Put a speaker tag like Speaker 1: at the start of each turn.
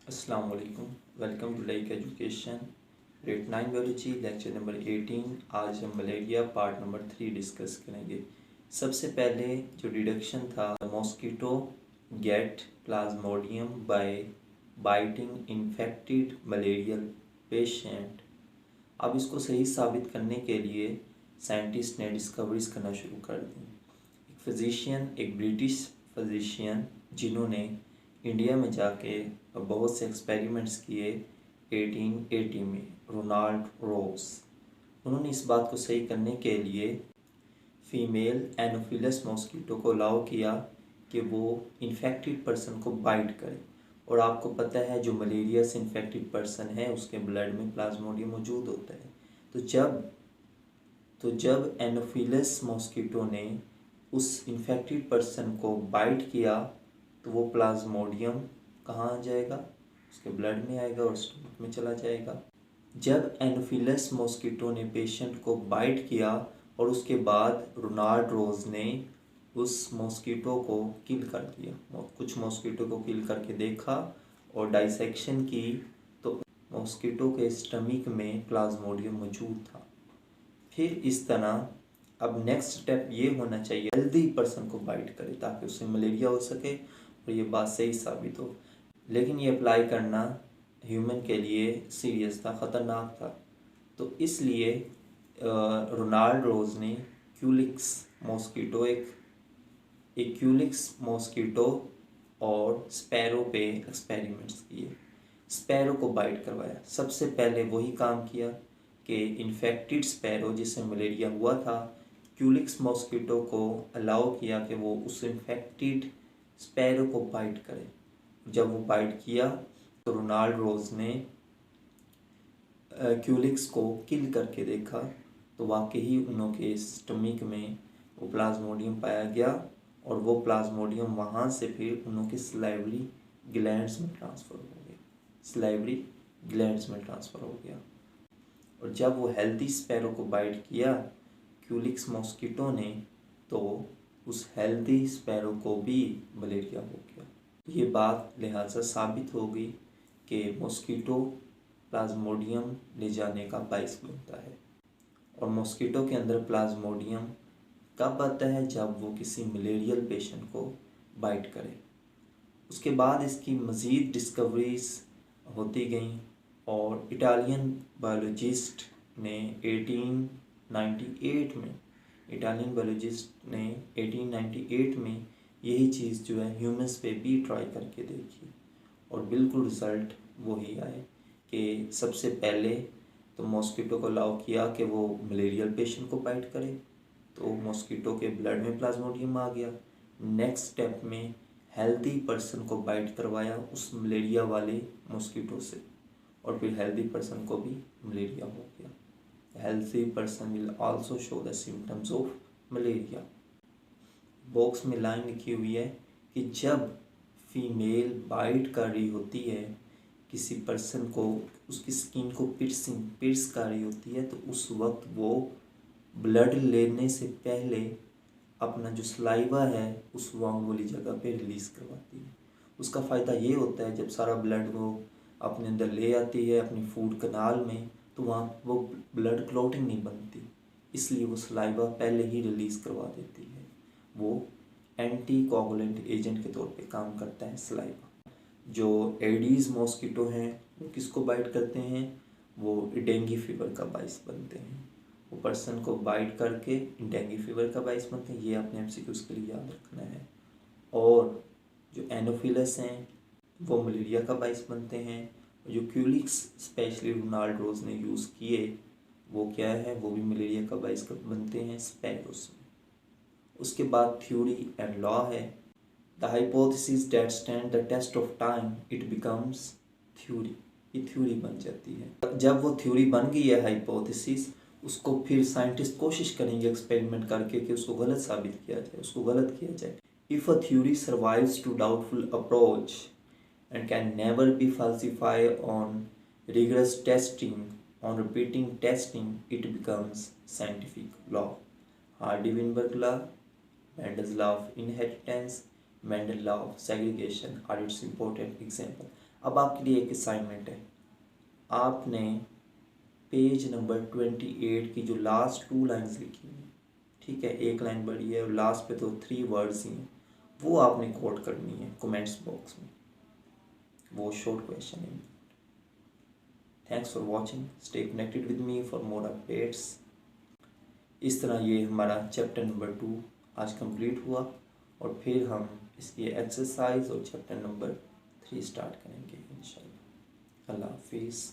Speaker 1: अस्सलाम वालेकुम। Welcome to like education grade 9 biology lecture number 18। आज हम मलेरिया पार्ट नंबर 3 डिस्कस करेंगे। सबसे पहले जो डिडक्शन था, mosquito get plasmodium by biting infected malarial patient. अब इसको सही साबित करने के लिए साइंटिस्ट ने डिस्कवरीज करना शुरू कर दी। एक फिजिशियन, एक ब्रिटिश फिजिशियन जिन्होंने इंडिया में जाके बहुत से एक्सपेरिमेंट्स किए 1880 में, रोनाल्ड रोस। उन्होंने इस बात को सही करने के लिए फीमेल एनोफिलस मॉस्किटो को अलाउ किया कि वो इन्फेक्टेड पर्सन को बाइट करे। और आपको पता है जो मलेरिया से इन्फेक्टेड पर्सन है उसके ब्लड में प्लाज्मोडियम मौजूद होता है। तो जब एनोफिलस मॉस्किटो ने उस इन्फेक्टेड पर्सन को बाइट किया तो वो प्लाज्मोडियम कहाँ आ जाएगा, उसके ब्लड में आएगा और स्टमक में चला जाएगा। जब एनोफिलस मॉस्किटो ने पेशेंट को बाइट किया और उसके बाद रोनाल्ड रोज ने उस मॉस्किटो को किल कर दिया। कुछ मॉस्किटो को किल करके देखा और डाइसेक्शन की तो मॉस्किटो के स्टमक में प्लाज्मोडियम मौजूद था। फिर इस तरह अब नेक्स्ट स्टेप ये होना चाहिए हेल्दी पर्सन को बाइट करे ताकि उससे मलेरिया हो सके और ये बात सही साबित हो। लेकिन ये अप्लाई करना ह्यूमन के लिए सीरियस था, ख़तरनाक था। तो इसलिए रोनाल्ड रोज ने क्यूलिक्स मॉस्किटो एक क्यूलिक्स मॉस्किटो और स्पैरो पे एक्सपेरिमेंट्स किए। स्पैरो को बाइट करवाया। सबसे पहले वही काम किया कि इन्फेक्टेड स्पैरो जिसे मलेरिया हुआ था, क्यूलिक्स मॉस्किटो को अलाउ किया कि वो उस इन्फेक्टेड स्पैरो को बाइट करे। जब वो बाइट किया तो रोनाल्ड रोज ने क्यूलिक्स को किल करके देखा तो वाकई उनके स्टमक में वो प्लाज्मोडियम पाया गया और वो प्लाज्मोडियम वहाँ से फिर उनके स्लाइवरी ग्लैंड्स में ट्रांसफ़र हो गया। स्लाइवरी ग्लैंड्स में ट्रांसफ़र हो गया। और जब वो हेल्दी स्पैरो को बाइट किया क्यूलिक्स मॉस्किटो ने तो उस हेल्दी स्पैरो को भी मलेरिया हो गया। ये बात लिहाजा साबित हो गई कि मॉस्किटो प्लाज्मोडियम ले जाने का बाइस बनता है। और मॉस्किटो के अंदर प्लाज्मोडियम कब आता है, जब वो किसी मलेरियल पेशेंट को बाइट करे। उसके बाद इसकी मज़ीद डिस्कवरीज होती गई और इटालियन बायोलॉजिस्ट ने 1898 में यही चीज़ जो है ह्यूमंस पे भी ट्राई करके देखी और बिल्कुल रिज़ल्ट वही आए कि सबसे पहले तो मॉस्किटो को अलाउ किया कि वो मलेरियल पेशेंट को बाइट करे तो मॉस्किटो के ब्लड में प्लाज्मोडियम आ गया। नेक्स्ट स्टेप में हेल्दी पर्सन को बाइट करवाया उस मलेरिया वाले मॉस्किटो से और फिर हेल्दी पर्सन को भी मलेरिया हो गया। Healthy person will also show the symptoms of malaria. Box में लाइन लिखी हुई है कि जब फीमेल बाइट कर रही होती है किसी पर्सन को, उसकी स्किन को पिर्स कर रही होती है तो उस वक्त वो ब्लड लेने से पहले अपना जो सलाइवा है उस वाउंड वाली जगह पे रिलीज़ करवाती है। उसका फ़ायदा ये होता है जब सारा ब्लड वो अपने अंदर ले आती है अपनी फूड कनाल में तो वहाँ वो ब्लड क्लॉटिंग नहीं बनती, इसलिए वो सलाइवा पहले ही रिलीज़ करवा देती है। वो एंटी कोगुलेंट एजेंट के तौर पे काम करता है सलाइवा। जो एडीज़ मॉस्किटो हैं वो किसको बाइट करते हैं, वो डेंगू फीवर का बाइस बनते हैं। वो पर्सन को बाइट करके डेंगू फीवर का बाइस बनते हैं। ये अपने एमसीक्यूज़ के लिए याद रखना है। और जो एनोफिलस हैं वो मलेरिया का बाइस बनते हैं। जो क्यूलिक्स स्पेशली रोनाल्ड रोज ने यूज़ किए वो क्या है, वो भी मलेरिया का बाइस बनते हैं स्पैरोस में। उसके बाद थ्योरी एंड लॉ है। The hypothesis that stand the test of time it becomes theory. ये थ्योरी बन जाती है। जब वो थ्योरी बन गई है हाइपोथेसिस, उसको फिर साइंटिस्ट कोशिश करेंगे एक्सपेरिमेंट करके कि उसको गलत साबित किया जाए, उसको गलत किया जाए। If a theory survives to doubtful approach and can never be falsified on rigorous testing, on repeating testing, it becomes scientific law. Hardy-Weinberg law, Mendel's law of inheritance, Mendel's law of segregation are its important example. अब आपके लिए एक assignment है, आपने page number 28 की जो last 2 lines लिखी हैं, ठीक है, एक लाइन बड़ी है और लास्ट पे तो 3 वर्ड्स ही हैं, वो आपने कोट करनी है कमेंट्स बॉक्स में। वो शॉर्ट क्वेश्चन है। Thanks for watching, stay connected with me for more updates. इस तरह ये हमारा चैप्टर नंबर 2 आज कंप्लीट हुआ और फिर हम इसकी एक्सरसाइज और चैप्टर नंबर 3 स्टार्ट करेंगे इंशाल्लाह। अल्लाह हाफिज़।